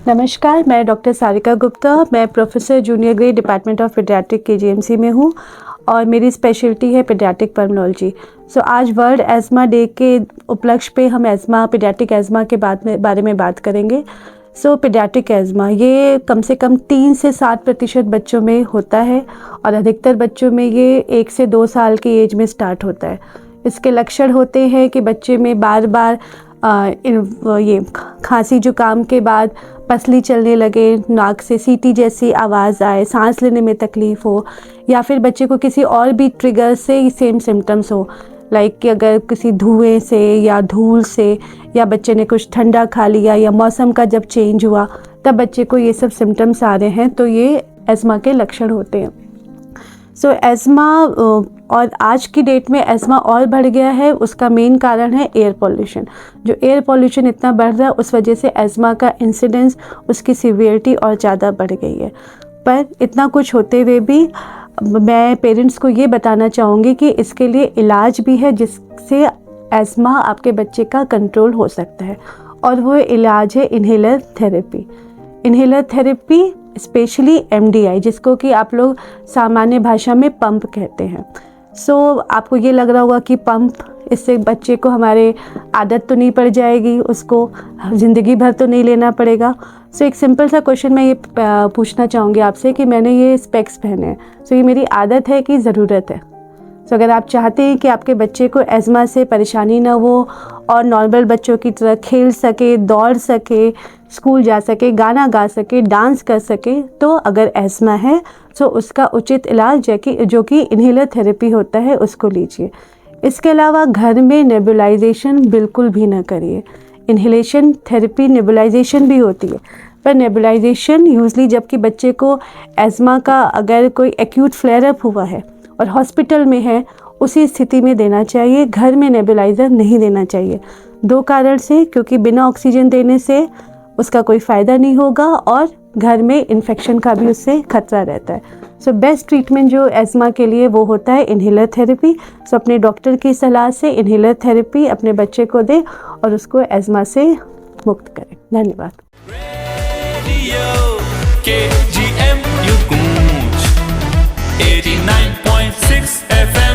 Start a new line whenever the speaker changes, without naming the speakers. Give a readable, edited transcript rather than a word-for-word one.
नमस्कार, मैं डॉक्टर सारिका गुप्ता। मैं professor junior grade department of paediatric KGMC में हूँ और मेरी स्पेशलिटी है पीडियाट्रिक पल्मोनोलॉजी। आज वर्ल्ड एज़मा डे के उपलक्ष्य पे हम पीडियाट्रिक एज़मा के बारे में बात करेंगे। पीडियाट्रिक एज़मा ये कम से कम 3 से 7% बच्चों में होता है और अधिकतर बच्चों में ये 1 से 2 साल की एज में स्टार्ट होता है। इसके लक्षण होते हैं कि बच्चे में बार बार ये खांसी जुकाम के बाद पसली चलने लगे, नाक से सीटी जैसी आवाज़ आए, सांस लेने में तकलीफ़ हो, या फिर बच्चे को किसी और भी ट्रिगर से सेम सिम्टम्स हो, लाइक कि अगर किसी धुएं से या धूल से, या बच्चे ने कुछ ठंडा खा लिया, या मौसम का जब चेंज हुआ तब बच्चे को ये सब सिम्टम्स आ रहे हैं, तो ये एज़मा के लक्षण होते हैं। एज़मा और आज की डेट में एज़मा और बढ़ गया है। उसका मेन कारण है एयर पॉल्यूशन। जो एयर पॉल्यूशन इतना बढ़ रहा है उस वजह से एज़मा का इंसिडेंस, उसकी सीवियरिटी और ज़्यादा बढ़ गई है। पर इतना कुछ होते हुए भी मैं पेरेंट्स को ये बताना चाहूँगी कि इसके लिए इलाज भी है जिससे एज़मा आपके बच्चे का कंट्रोल हो सकता है, और वो इलाज है inhaler therapy. Inhaler therapy specially MDI, जिसको कि आप लोग सामान्य भाषा में पंप कहते हैं। आपको ये लग रहा होगा कि पंप, इससे बच्चे को हमारे आदत तो नहीं पड़ जाएगी, उसको ज़िंदगी भर तो नहीं लेना पड़ेगा। एक सिंपल सा क्वेश्चन मैं ये पूछना चाहूँगी आपसे कि मैंने ये स्पेक्स पहने हैं, ये मेरी आदत है कि ज़रूरत है? अगर आप चाहते हैं कि आपके बच्चे को एज़मा से परेशानी ना हो और नॉर्मल बच्चों की तरह खेल सके, दौड़ सके, स्कूल जा सके, गाना गा सके, डांस कर सके, तो अगर एज़मा है तो उसका उचित इलाज जो कि इन्हेलर थेरेपी होता है उसको लीजिए। इसके अलावा घर में नेबुलाइजेशन बिल्कुल भी ना करिए। इन्हेलेशन थेरेपी नेबुलाइजेशन भी होती है, पर नेबुलाइजेशन यूजली जबकि बच्चे को एज़मा का अगर कोई एक्यूट फ्लेयर अप हुआ है और हॉस्पिटल में है, उसी स्थिति में देना चाहिए। घर में नेबुलाइज़र नहीं देना चाहिए। 2 कारण से, क्योंकि बिना ऑक्सीजन देने से उसका कोई फ़ायदा नहीं होगा और घर में इन्फेक्शन का भी उससे खतरा रहता है। बेस्ट ट्रीटमेंट जो एज़मा के लिए वो होता है इन्हेलर थेरेपी। अपने डॉक्टर की सलाह से इन्हेलर थेरेपी अपने बच्चे को दें और उसको एज़मा से मुक्त करें। धन्यवाद।
KGM 89.6 FM